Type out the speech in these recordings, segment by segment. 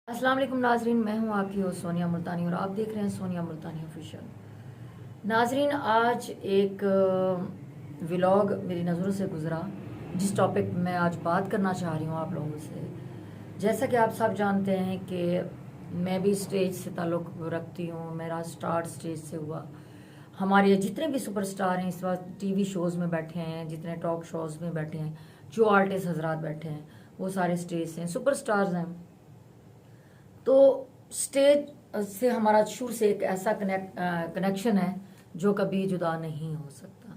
अस्सलाम वालेकुम नाजरीन, मैं हूं आपकी होस्ट सोनिया मुल्तानी और आप देख रहे हैं सोनिया मुल्तानी ऑफिशियल। नाजरीन, आज एक व्लॉग मेरी नज़रों से गुजरा जिस टॉपिक मैं आज बात करना चाह रही हूं आप लोगों से। जैसा कि आप सब जानते हैं कि मैं भी स्टेज से ताल्लुक़ रखती हूं, मेरा स्टार्ट स्टेज से हुआ। हमारे जितने भी सुपरस्टार हैं इस वक्त टीवी शोज़ में बैठे हैं, जितने टॉक शोज़ में बैठे हैं, जो आर्टिस्ट हजरात बैठे हैं वो सारे स्टेज से हैं, सुपरस्टार्स हैं। तो स्टेज से हमारा शुरू से एक ऐसा कनेक्शन है जो कभी जुदा नहीं हो सकता।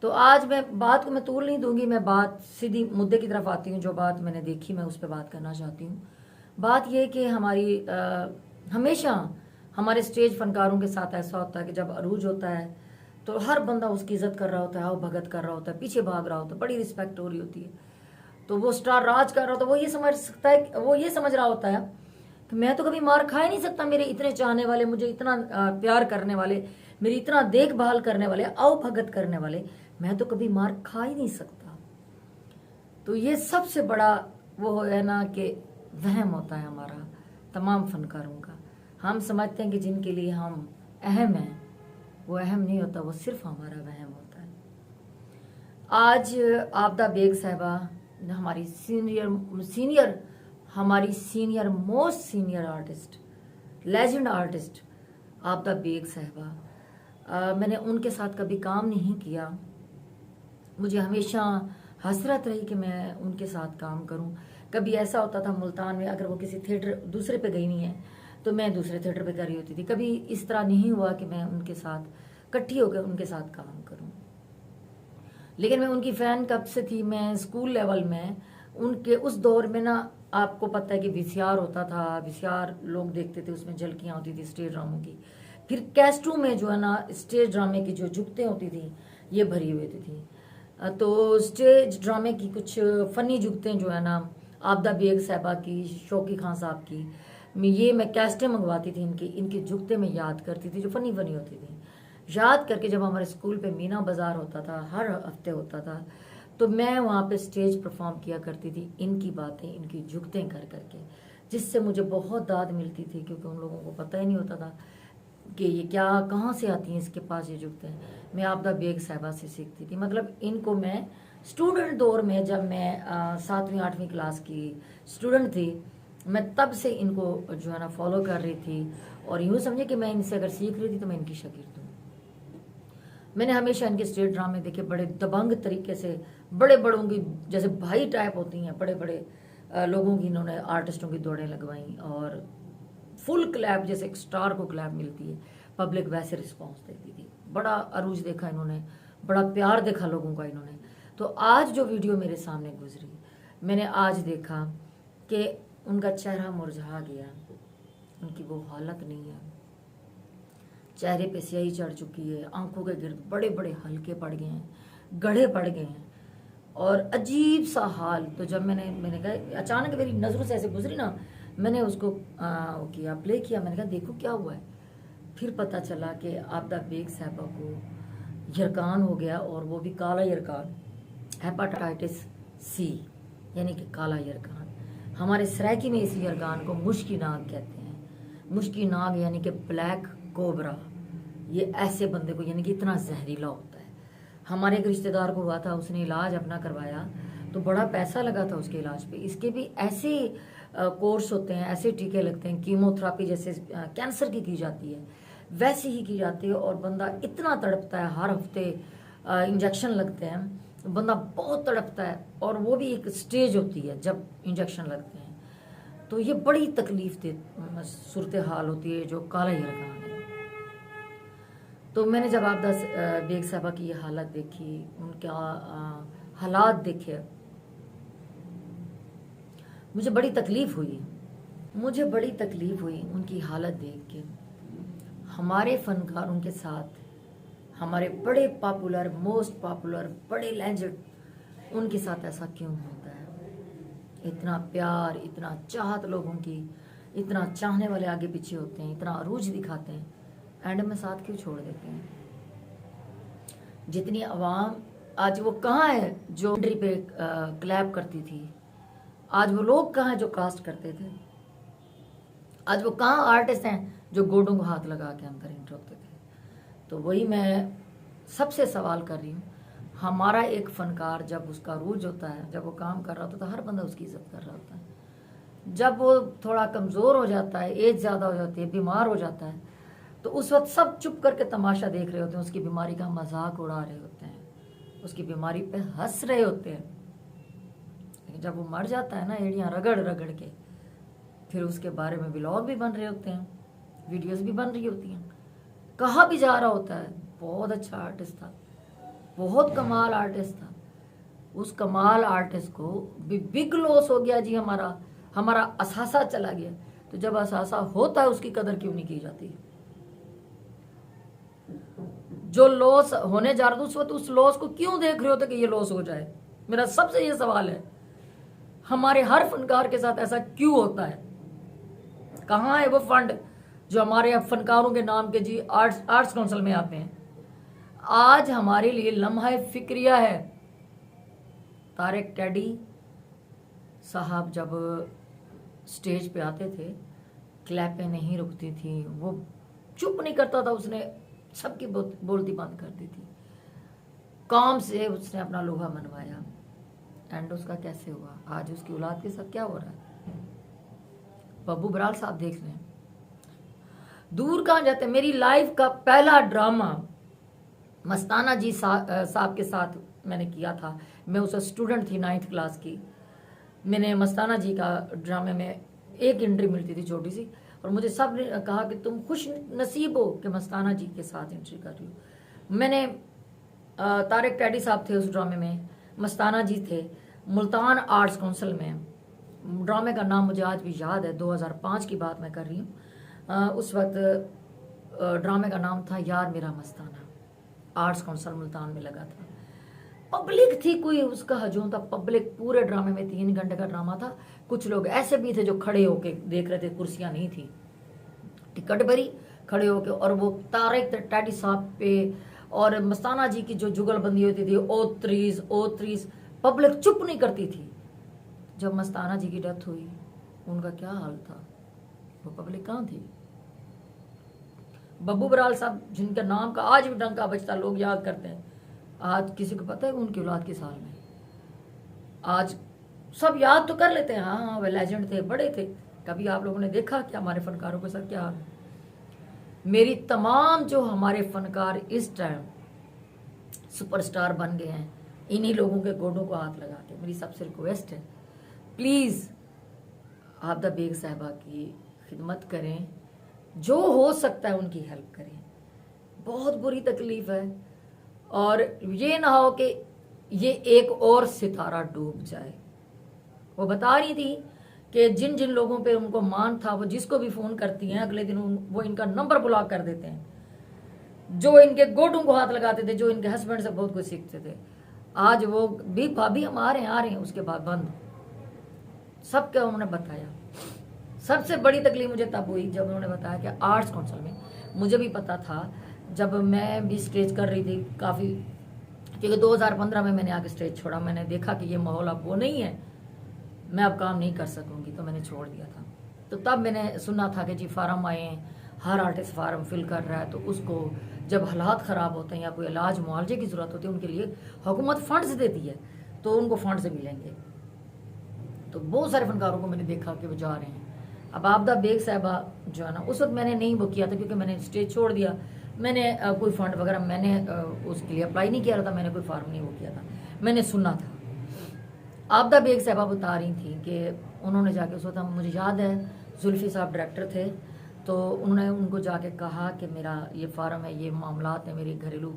तो आज मैं बात को मैं तूल नहीं दूंगी, मैं बात सीधी मुद्दे की तरफ आती हूँ। जो बात मैंने देखी मैं उस पर बात करना चाहती हूँ। बात यह कि हमारी हमेशा हमारे स्टेज फनकारों के साथ ऐसा होता है कि जब अरूज होता है तो हर बंदा उसकी इज्जत कर रहा होता है, और भगत कर रहा होता है, पीछे भाग रहा होता है, बड़ी रिस्पेक्ट हो रही होती है। तो वो स्टार राज कर रहा होता है, वो ये समझ सकता है, वो ये समझ रहा होता है कि मैं तो कभी मार खा ही नहीं सकता। मेरे इतने चाहने वाले, मुझे इतना प्यार करने वाले, मेरी इतना देखभाल करने वाले, आओ भगत करने वाले, मैं तो कभी मार खा ही नहीं सकता। तो ये सबसे बड़ा वो है ना कि वहम होता है हमारा तमाम फनकारों का। हम समझते हैं कि जिनके लिए हम अहम हैं वो अहम नहीं होता, वो सिर्फ हमारा वहम होता है। आज आबदा बेग साहिबा हमारी senior most senior artist, legend artist Abida Baig साहिबा, मैंने उनके साथ कभी काम नहीं किया। मुझे हमेशा हसरत रही कि मैं उनके साथ काम करूं। कभी ऐसा होता था मुल्तान में, अगर वो किसी थिएटर दूसरे पे गई नहीं है तो मैं दूसरे थिएटर पे कर रही होती थी। कभी इस तरह नहीं हुआ कि मैं उनके साथ इकट्ठी होकर उनके साथ काम करूं। लेकिन मैं उनकी फ़ैन कब से थी, मैं स्कूल लेवल में उनके उस दौर में ना, आपको पता है कि वीसीआर होता था, वीसीआर लोग देखते थे, उसमें झलकियाँ होती थी स्टेज ड्रामों की। फिर कैस्टों में जो है ना स्टेज ड्रामे की जो जुगतें होती थी ये भरी हुई थी। तो स्टेज ड्रामे की कुछ फ़नी जुगतें जो है ना, आबदा बेग साहिबा की, शौकी खान साहब की, ये मैं कैस्टें मंगवाती थी, इनकी जुगतें मैं याद करती थी जो फ़नी फ़नी होती थी। याद करके जब हमारे स्कूल पे मीना बाज़ार होता था, हर हफ्ते होता था, तो मैं वहाँ पे स्टेज परफॉर्म किया करती थी इनकी बातें, इनकी जुगतें कर करके, जिससे मुझे बहुत दाद मिलती थी, क्योंकि उन लोगों को पता ही नहीं होता था कि ये क्या, कहाँ से आती हैं इसके पास ये जुगतें। मैं आबदा बेग साहिबा से सीखती थी। मतलब इनको मैं स्टूडेंट दौर में, जब मैं 7वीं 8वीं क्लास की स्टूडेंट थी, मैं तब से इनको जो है ना फॉलो कर रही थी। और यूँ समझे कि मैं इनसे अगर सीख रही थी तो मैं इनकी शागिर्द हूँ। मैंने हमेशा इनके स्टेज ड्रामे देखे, बड़े दबंग तरीके से, बड़े बड़ों की जैसे भाई टाइप होती हैं, बड़े बड़े लोगों की इन्होंने, आर्टिस्टों की दौड़ें लगवाई, और फुल क्लैप, जैसे एक स्टार को क्लैप मिलती है, पब्लिक वैसे रिस्पॉन्स देती थी। बड़ा अरूज देखा इन्होंने, बड़ा प्यार देखा लोगों का इन्होंने। तो आज जो वीडियो मेरे सामने गुजरी, मैंने आज देखा कि उनका चेहरा मुरझा गया, उनकी वो हालत नहीं है, चेहरे पे स्याही चढ़ चुकी है, आंखों के गिर्द बड़े बड़े हल्के पड़ गए हैं, गढ़े पड़ गए हैं, और अजीब सा हाल। तो जब मैंने कहा, अचानक मेरी नज़रों से ऐसे गुजरी ना, मैंने उसको किया, प्ले किया, मैंने कहा देखो क्या हुआ है। फिर पता चला कि आबदा बेग साहिबा को यरकान हो गया, और वो भी काला यरकान, हेपाटाइटिस सी, यानी कि काला यरकान। हमारे सरायकी में इस यरकान को मुश्की नाग कहते हैं। मुश्की नाग यानी कि ब्लैक कोबरा। ये ऐसे बंदे को, यानी कि इतना जहरीला होता है। हमारे एक रिश्तेदार को हुआ था, उसने इलाज अपना करवाया तो बड़ा पैसा लगा था उसके इलाज पे। इसके भी ऐसे कोर्स होते हैं, ऐसे टीके लगते हैं, कीमोथेरेपी जैसे कैंसर की जाती है वैसी ही की जाती है, और बंदा इतना तड़पता है, हर हफ्ते इंजेक्शन लगते हैं, बंदा बहुत तड़पता है। और वो भी एक स्टेज होती है जब इंजेक्शन लगते हैं, तो ये बड़ी तकलीफ दे सूरत हाल होती है जो काला यरकान है। तो मैंने जब आबदा बेग साहिबा की ये हालत देखी, उनका हालात देखे, मुझे बड़ी तकलीफ हुई, उनकी हालत देख के। हमारे फनकारों के साथ, हमारे बड़े पॉपुलर, मोस्ट पॉपुलर, बड़े लेजेंड, उनके साथ ऐसा क्यों होता है? इतना प्यार, इतना चाहत लोगों की, इतना चाहने वाले आगे पीछे होते हैं, इतना अरूज दिखाते हैं, एंड में साथ क्यों छोड़ देते हैं? जितनी आवाम आज, वो कहाँ है जो एंट्री पे क्लैप करती थी? आज वो लोग कहाँ हैं जो कास्ट करते थे? आज वो कहाँ आर्टिस्ट हैं जो गोडों को हाथ लगा के अंदर एंटर होते थे। तो वही मैं सबसे सवाल कर रही हूँ, हमारा एक फनकार जब उसका रूज होता है, जब वो काम कर रहा होता है तो हर बंदा उसकी इज्जत कर रहा होता है। जब वो थोड़ा कमज़ोर हो जाता है, एज ज़्यादा हो जाती है, बीमार हो जाता है, तो उस वक्त सब चुप करके तमाशा देख रहे होते हैं, उसकी बीमारी का मजाक उड़ा रहे होते हैं, उसकी बीमारी पे हंस रहे होते हैं। लेकिन जब वो मर जाता है ना, एड़ियाँ रगड़ रगड़ के, फिर उसके बारे में व्लॉग भी बन रहे होते हैं, वीडियोस भी बन रही होती हैं, कहाँ भी जा रहा होता है। बहुत अच्छा आर्टिस्ट था, बहुत कमाल आर्टिस्ट था। उस कमाल आर्टिस्ट को बिग लॉस हो गया जी, हमारा असासा चला गया। तो जब असासा होता है उसकी कदर क्यों नहीं की जाती? जो लॉस होने जा रहा था उस वक्त उस लॉस को क्यों देख रहे होते कि ये लॉस हो जाए? मेरा सबसे ये सवाल है, हमारे हर फनकार के साथ ऐसा क्यों होता है? कहाँ है वो फंड जो हमारे फनकारों के नाम के जी आर्ट्स काउंसिल में आते हैं? आज हमारे लिए लम्हा फिक्रिया है। तारिक टैडी साहब जब स्टेज पे आते थे, क्लैपें नहीं रुकती थी, वो चुप नहीं करता था, उसने सबकी बोलती बंद कर दी थी। काम से उसने अपना लोहा मनवाया। एंड उसका कैसे हुआ? आज उसकी औलाद के साथ क्या हो रहा है? बब्बू बराल साहब देख रहे हैं, दूर कहाँ जाते हैं। मेरी लाइफ का पहला ड्रामा मस्ताना जी साहब के साथ मैंने किया था। मैं उस स्टूडेंट थी 9th क्लास की। मैंने मस्ताना जी का ड्रामे में एक एंट्री मिलती थी छोटी सी, और मुझे सब ने कहा कि तुम खुश नसीब हो कि मस्ताना जी के साथ एंट्री कर रही हो। मैंने तारिक टैडी साहब थे उस ड्रामे में, मस्ताना जी थे, मुल्तान आर्ट्स काउंसिल में। ड्रामे का नाम मुझे आज भी याद है, 2005 की बात मैं कर रही हूँ। उस वक्त ड्रामे का नाम था यार मेरा मस्ताना, आर्ट्स काउंसिल मुल्तान में लगा था। पब्लिक थी, कोई उसका हजूम था। पब्लिक पूरे ड्रामे में 3 घंटे का ड्रामा था। कुछ लोग ऐसे भी थे जो खड़े होके देख रहे थे, कुर्सियां नहीं थी, टिकट भरी, खड़े होके। और वो तारिक टैडी साहब पे और मस्ताना जी की जो जुगलबंदी होती थी, ओ त्रीस, पब्लिक चुप नहीं करती थी। जब मस्ताना जी की डेथ हुई, उनका क्या हाल था? वो पब्लिक कहाँ थी? बब्बू बराल साहब, जिनका नाम का आज भी डंका बजता, लोग याद करते हैं। आज किसी को पता है कि उनकी औलाद किस हाल में? आज सब याद तो कर लेते हैं, हाँ वे लेजेंड थे, बड़े थे। कभी आप लोगों ने देखा कि हमारे फनकारों के साथ क्या हाल है? मेरी तमाम जो हमारे फनकार इस टाइम सुपरस्टार बन गए हैं, इन्हीं लोगों के गोडों को हाथ लगा के मेरी सबसे रिक्वेस्ट है, प्लीज़ आबदा बेग साहिबा की खिदमत करें, जो हो सकता है उनकी हेल्प करें। बहुत बुरी तकलीफ है, और ये ना हो कि ये एक और सितारा डूब जाए। वो बता रही थी कि जिन जिन लोगों पे उनको मान था, वो जिसको भी फ़ोन करती हैं अगले दिन वो इनका नंबर ब्लॉक कर देते हैं। जो इनके गोडों को हाथ लगाते थे, जो इनके हस्बैंड से बहुत कुछ सीखते थे, आज वो भी भाभी हम आ रहे हैं, उसके बाद बंद। सब क्या उन्होंने बताया। सबसे बड़ी तकलीफ मुझे तब हुई जब उन्होंने बताया कि आर्ट्स काउंसिल में, मुझे भी पता था जब मैं भी स्टेज कर रही थी काफ़ी, क्योंकि 2015 में मैंने आके स्टेज छोड़ा। मैंने देखा कि ये माहौल अब वो नहीं है, मैं अब काम नहीं कर सकूंगी, तो मैंने छोड़ दिया था। तो तब मैंने सुना था कि जी फार्म आए, हर आर्टिस्ट फार्म फिल कर रहा है, तो उसको जब हालात ख़राब होते हैं या कोई इलाज मुआवजे की ज़रूरत होती है, उनके लिए हुकूमत फंड्स देती है, तो उनको फंड्स मिलेंगे। तो बहुत सारे फनकारों को मैंने देखा कि वो जा रहे हैं। अब आबदा बेग साहिबा जो है ना, उस वक्त मैंने नहीं वो किया था, क्योंकि मैंने स्टेज छोड़ दिया। मैंने कोई फंड वगैरह मैंने उसके लिए अप्लाई नहीं किया था, मैंने कोई फार्म नहीं वो किया था, मैंने सुना था। आबदा बेग साहिबा बता रही थी कि उन्होंने जाके, उस वक्त मुझे याद है जुल्फी साहब डायरेक्टर थे, तो उन्होंने उनको जाके कहा कि मेरा ये फार्म है, ये मामलात है, मेरी घरेलू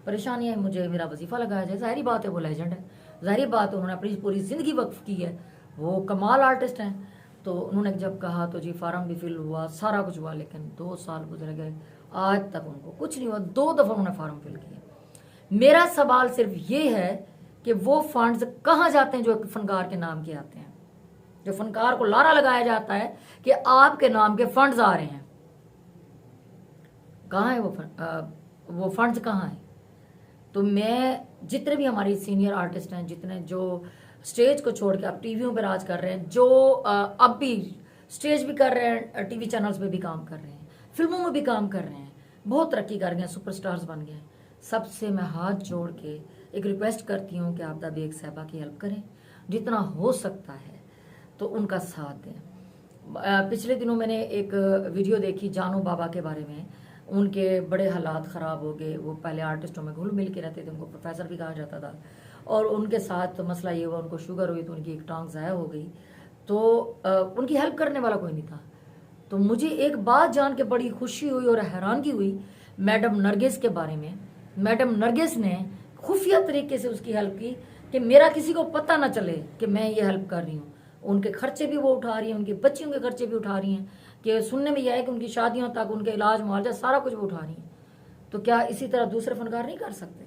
परेशानियाँ, मुझे मेरा वजीफ़ा लगाया जाए। ज़ाहिर बात है वो लेजेंड है, ज़ाहिर बात है उन्होंने अपनी पूरी ज़िंदगी वक्फ की है, वो कमाल आर्टिस्ट हैं। तो उन्होंने जब कहा तो जी फार्म भी फिल हुआ, सारा कुछ हुआ, लेकिन 2 साल गुजर गए, आज तक उनको कुछ नहीं हुआ। 2 दफ़ा उन्होंने फार्म फिल किया। मेरा सवाल सिर्फ ये है कि वो फंड्स कहाँ जाते हैं जो फनकार के नाम के आते हैं, जो फनकार को लारा लगाया जाता है कि आपके नाम के फंड्स आ रहे हैं, कहाँ है वो फंड्स कहाँ है? तो मैं, जितने भी हमारी सीनियर आर्टिस्ट हैं, जितने जो स्टेज को छोड़ के अब टीवियों पर राज कर रहे हैं, जो अब भी स्टेज भी कर रहे हैं, टीवी चैनल्स पे भी काम कर रहे हैं, फिल्मों में भी काम कर रहे हैं, बहुत तरक्की कर गए हैं, सुपरस्टार्स बन गए हैं। सबसे मैं हाथ जोड़ के एक रिक्वेस्ट करती हूँ कि आबदा बेग साहिबा की हेल्प करें, जितना हो सकता है तो उनका साथ दें। पिछले दिनों मैंने एक वीडियो देखी जानू बाबा के बारे में। उनके बड़े हालात ख़राब हो गए, वो पहले आर्टिस्टों में घुल मिल के रहते थे, उनको प्रोफेसर भी कहा जाता था, और उनके साथ मसला ये हुआ, उनको शुगर हुई तो उनकी एक टांग ज़ाया हो गई, तो उनकी हेल्प करने वाला कोई नहीं था। तो मुझे एक बात जान के बड़ी खुशी हुई और हैरानगी हुई मैडम नरगिस के बारे में। मैडम नरगिस ने खुफिया तरीके से उसकी हेल्प की कि मेरा किसी को पता ना चले कि मैं ये हेल्प कर रही हूँ। उनके खर्चे भी वो उठा रही हैं, उनकी बच्चियों के खर्चे भी उठा रही हैं, कि सुनने में यह है कि उनकी शादियों तक उनके इलाज मुआवजा सारा कुछ वो उठा रही हैं। तो क्या इसी तरह दूसरे फनकार नहीं कर सकते?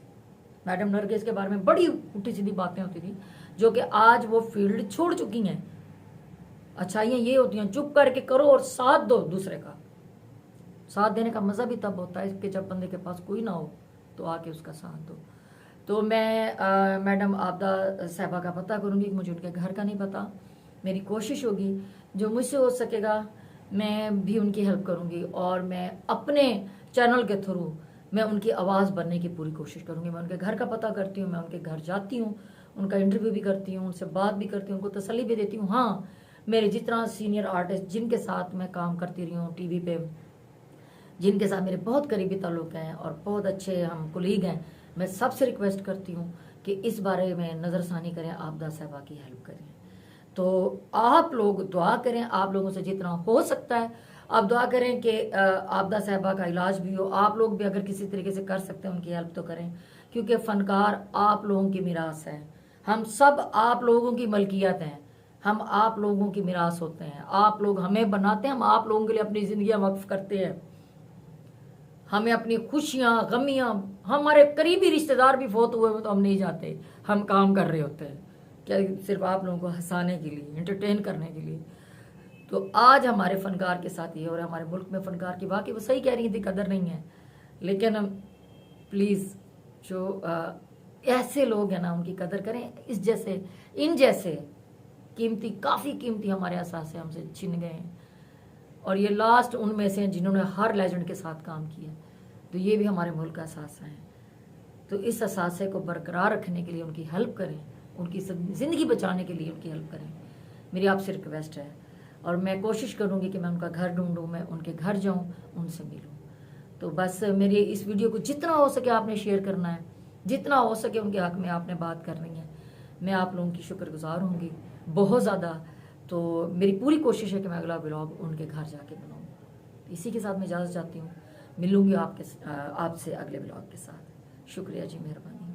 मैडम नरगिस के बारे में बड़ी उल्टी सीधी बातें होती थी, जो कि आज वो फील्ड छोड़ चुकी हैं। अच्छाइयाँ ये होती हैं, चुप करके करो और साथ दो दूसरे का। साथ देने का मज़ा भी तब होता है कि जब बंदे के पास कोई ना हो तो आके उसका साथ दो। तो मैं मैडम आबदा साहिबा का पता करूँगी, मुझे उनके घर का नहीं पता। मेरी कोशिश होगी जो मुझसे हो सकेगा मैं भी उनकी हेल्प करूँगी, और मैं अपने चैनल के थ्रू मैं उनकी आवाज़ बनने की पूरी कोशिश करूँगी। मैं उनके घर का पता करती हूँ, मैं उनके घर जाती हूँ, उनका इंटरव्यू भी करती हूँ, उनसे बात भी करती हूँ, उनको तसल्ली भी देती हूँ। हाँ, मेरे जितना सीनियर आर्टिस्ट जिनके साथ मैं काम करती रही हूँ टीवी पे, जिनके साथ मेरे बहुत करीबी ताल्लुक हैं और बहुत अच्छे हम कुलीग हैं, मैं सबसे रिक्वेस्ट करती हूँ कि इस बारे में नज़रसानी करें, आबदा साहिबा की हेल्प करें। तो आप लोग दुआ करें, आप लोगों से जितना हो सकता है आप दुआ करें कि आबदा साहिबा का इलाज भी हो। आप लोग भी अगर किसी तरीके से कर सकते हैं उनकी हेल्प तो करें, क्योंकि फ़नकार आप लोगों की मिरास है। हम सब आप लोगों की मलकियत हैं, हम आप लोगों की मिरास होते हैं। आप लोग हमें बनाते हैं, हम आप लोगों के लिए अपनी ज़िंदगियाँ वक्फ करते हैं। हमें अपनी खुशियाँ गमियाँ, हमारे करीबी रिश्तेदार भी फौत हुए तो हम नहीं जाते, हम काम कर रहे होते हैं, क्या सिर्फ आप लोगों को हंसाने के लिए, एंटरटेन करने के लिए। तो आज हमारे फ़नकार के साथ ये, और हमारे मुल्क में फ़नकार की वाकई वो सही कह रही थी, कदर नहीं है। लेकिन प्लीज़ जो ऐसे लोग हैं ना, उनकी कदर करें। इस जैसे इन जैसे कीमती, काफ़ी कीमती हमारे असासे हमसे छिन गए हैं, और ये लास्ट उनमें से हैं जिन्होंने हर लेजेंड के साथ काम किया। तो ये भी हमारे मुल्क का असासा है। तो इस असासे को बरकरार रखने के लिए उनकी हेल्प करें, उनकी ज़िंदगी बचाने के लिए उनकी हेल्प करें, मेरी आपसे रिक्वेस्ट है। और मैं कोशिश करूँगी कि मैं उनका घर ढूंढूँ, मैं उनके घर जाऊँ, उनसे मिलूँ। तो बस मेरी इस वीडियो को जितना हो सके आपने शेयर करना है, जितना हो सके उनके हक़ में आपने बात करनी है। मैं आप लोगों की शुक्रगुजार होंगी बहुत ज़्यादा। तो मेरी पूरी कोशिश है कि मैं अगला व्लॉग उनके घर जाके बनाऊँ। इसी के साथ मैं इजाज़त चाहती हूँ, मिलूँगी आपसे अगले व्लॉग के साथ। शुक्रिया जी, मेहरबानी।